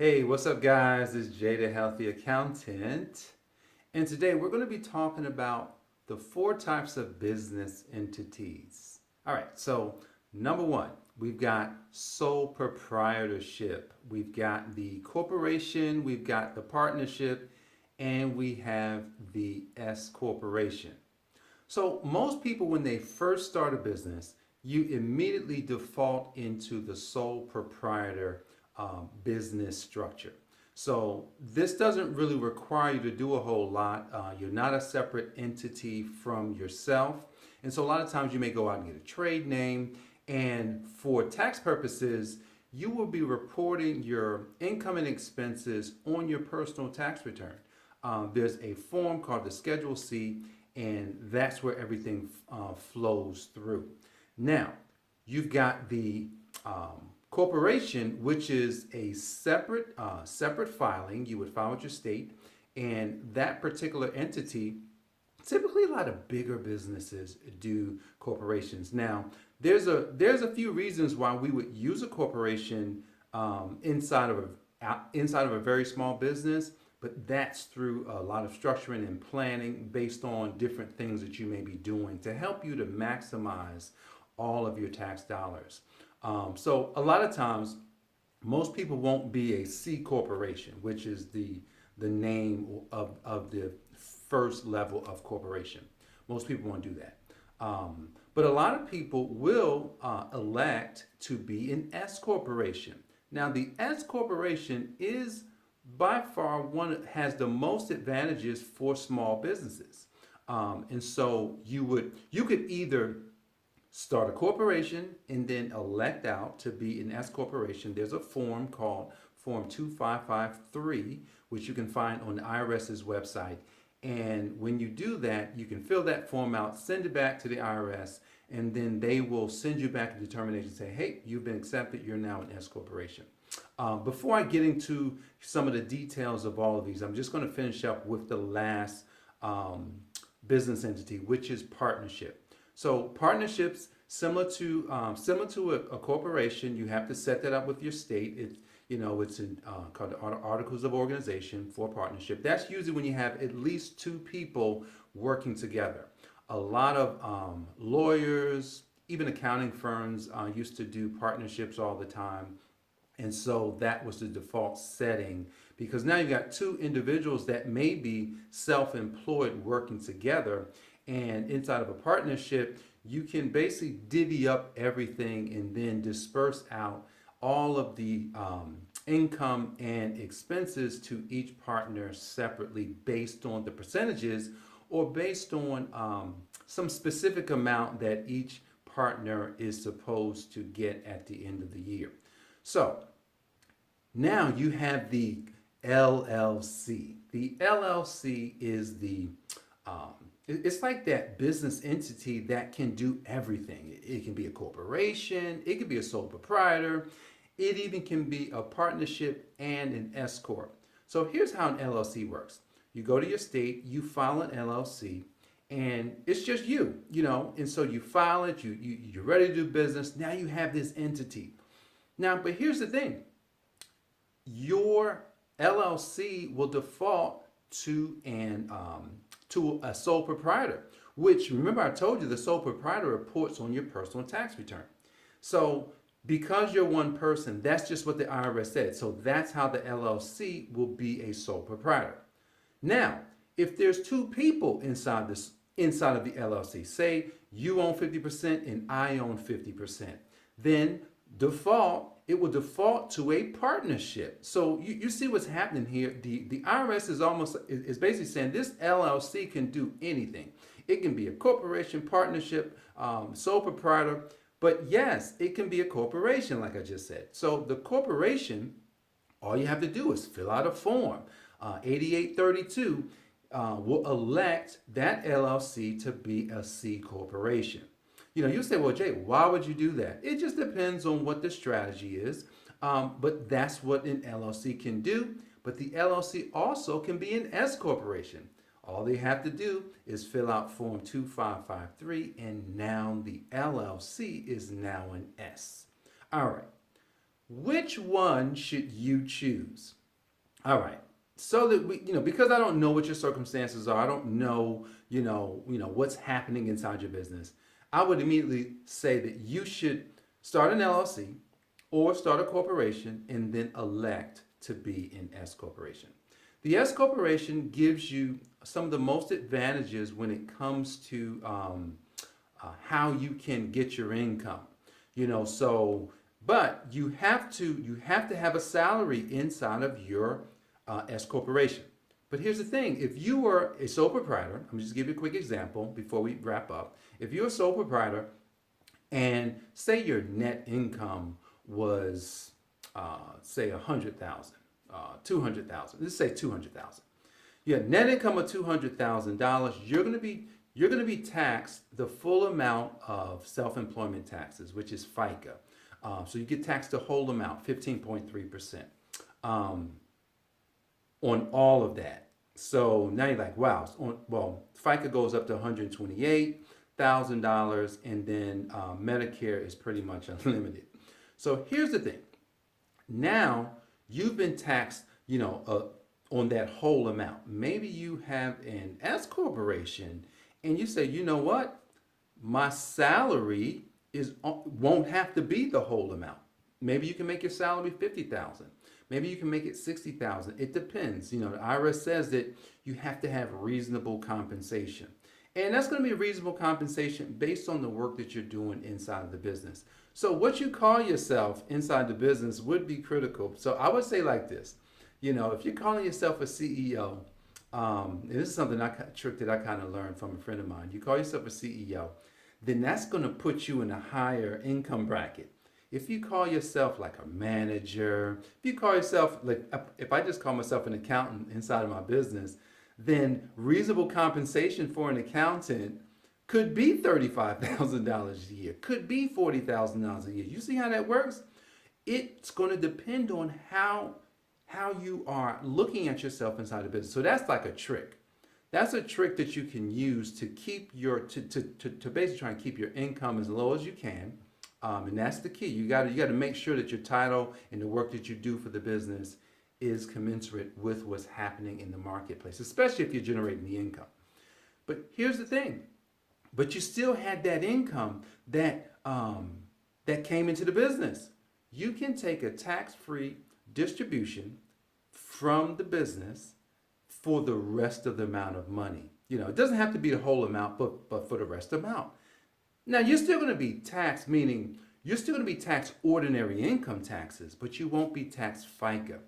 Hey, what's up, guys? It's Jay, the Healthy Accountant. And today we're going to be talking about the four types of business entities. All right, so number one, we've got sole proprietorship, we've got the corporation, we've got the partnership, and we have the S corporation. So, most people, when they first start a business, you immediately default into the sole proprietor business structure. So, this doesn't really require you to do a whole lot. You're not a separate entity from yourself. And so, a lot of times you may go out and get a trade name. And for tax purposes, you will be reporting your income and expenses on your personal tax return. There's a form called the Schedule C, and that's where everything flows through. Now, you've got the corporation, which is a separate filing. You would file with your state, and that particular entity. Typically, a lot of bigger businesses do corporations. Now, there's a few reasons why we would use a corporation inside of a very small business, but that's through a lot of structuring and planning based on different things that you may be doing to help you to maximize all of your tax dollars. So a lot of times, most people won't be a C corporation, which is the name of the first level of corporation. Most people won't do that. But a lot of people will elect to be an S corporation. Now, the S corporation is by far one that has the most advantages for small businesses. And so you could either start a corporation and then elect out to be an S corporation. There's a form called Form 2553, which you can find on the IRS's website. And when you do that, you can fill that form out, send it back to the IRS, and then they will send you back a determination and say, hey, you've been accepted, you're now an S corporation. Before I get into some of the details of all of these, I'm just going to finish up with the last business entity, which is partnership. So partnerships, similar to a corporation, you have to set that up with your state. It's called the Articles of Organization for partnership. That's usually when you have at least two people working together. A lot of lawyers, even accounting firms, used to do partnerships all the time. And so that was the default setting because now you've got two individuals that may be self-employed working together. And inside of a partnership, you can basically divvy up everything and then disperse out all of the income and expenses to each partner separately based on the percentages or based on some specific amount that each partner is supposed to get at the end of the year. So now you have the LLC. The LLC is it's like that business entity that can do everything. It can be a corporation, it can be a sole proprietor, it even can be a partnership and an S corp. So here's how an LLC works. You go to your state, you file an LLC, and it's just and so you file it, you're ready to do business. Now you have this entity. Now, but here's the thing. Your LLC will default to a sole proprietor, which remember I told you the sole proprietor reports on your personal tax return. So because you're one person, that's just what the IRS said. So that's how the LLC will be a sole proprietor. Now, if there's two people inside of the LLC, say you own 50% and I own 50%, then it will default to a partnership. So you see what's happening here. The IRS is basically saying this LLC can do anything. It can be a corporation, partnership, sole proprietor, but yes, it can be a corporation, like I just said. So the corporation, all you have to do is fill out a form. 8832 will elect that LLC to be a C corporation. You say, well, Jay, why would you do that? It just depends on what the strategy is. But that's what an LLC can do. But the LLC also can be an S corporation. All they have to do is fill out Form 2553, and now the LLC is now an S. All right. Which one should you choose? All right. So that we, because I don't know what your circumstances are, I don't know, what's happening inside your business. I would immediately say that you should start an LLC or start a corporation and then elect to be an S corporation. The S corporation gives you some of the most advantages when it comes to how you can get your income. So but you have to have a salary inside of your S corporation. But here's the thing: if you were a sole proprietor, I'm just give you a quick example before we wrap up. If you're a sole proprietor and say your net income was say 100,000, 200,000. Let's say 200,000. Yeah, net income of $200,000. You're gonna be taxed the full amount of self-employment taxes, which is FICA. So you get taxed the whole amount, 15.3%, on all of that. So now you're like, wow. Well, FICA goes up to $128,000, and then Medicare is pretty much unlimited. So here's the thing. Now you've been taxed, on that whole amount. Maybe you have an S corporation, and you say, you know what, my salary won't have to be the whole amount. Maybe you can make your salary 50,000. Maybe you can make it 60,000. It depends. The IRS says that you have to have reasonable compensation. And that's going to be reasonable compensation based on the work that you're doing inside of the business. So what you call yourself inside the business would be critical. So I would say like this, if you're calling yourself a CEO, and this is something trick that I kind of learned from a friend of mine. You call yourself a CEO, then that's going to put you in a higher income bracket. If you call yourself like a manager, if you call yourself like, if I just call myself an accountant inside of my business, then reasonable compensation for an accountant could be $35,000 a year, could be $40,000 a year. You see how that works? It's going to depend on how you are looking at yourself inside the business. So that's like a trick. That's a trick that you can use to keep to basically try and keep your income as low as you can. And that's the key. You got to make sure that your title and the work that you do for the business is commensurate with what's happening in the marketplace, especially if you're generating the income. But here's the thing. But you still had that income that came into the business. You can take a tax-free distribution from the business for the rest of the amount of money. It doesn't have to be the whole amount, but for the rest of the amount. Now, you're still going to be taxed, meaning you're still going to be taxed ordinary income taxes, but you won't be taxed FICA.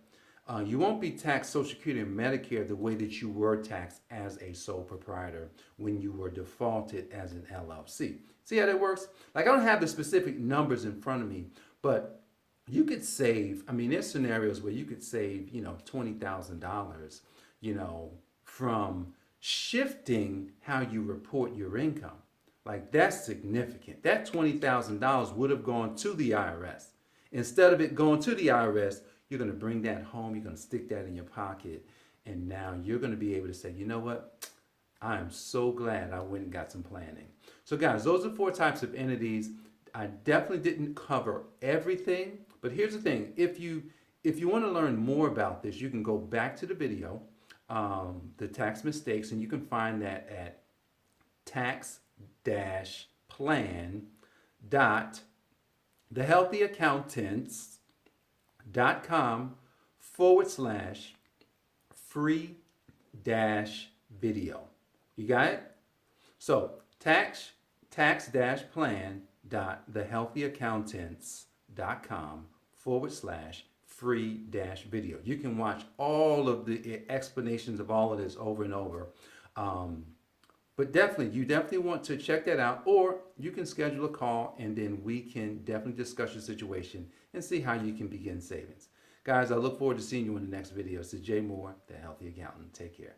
You won't be taxed Social Security and Medicare the way that you were taxed as a sole proprietor when you were defaulted as an LLC. See how that works? Like, I don't have the specific numbers in front of me, but you could save, there's scenarios where you could save, $20,000, from shifting how you report your income. Like, that's significant. That $20,000 would have gone to the IRS. Instead of it going to the IRS, you're going to bring that home, you're going to stick that in your pocket, and now you're going to be able to say, you know what? I am so glad I went and got some planning. So guys, those are 4 types of entities. I definitely didn't cover everything, but here's the thing. If you want to learn more about this, you can go back to the video, the tax mistakes, and you can find that at tax-plan.com/free-video. You got it? So tax-thethehealthyaccountants.com/free-video. You can watch all of the explanations of all of this over and over. But you definitely want to check that out, or you can schedule a call and then we can definitely discuss your situation and see how you can begin savings. Guys, I look forward to seeing you in the next video. This is Jay Moore, the Healthy Accountant. Take care.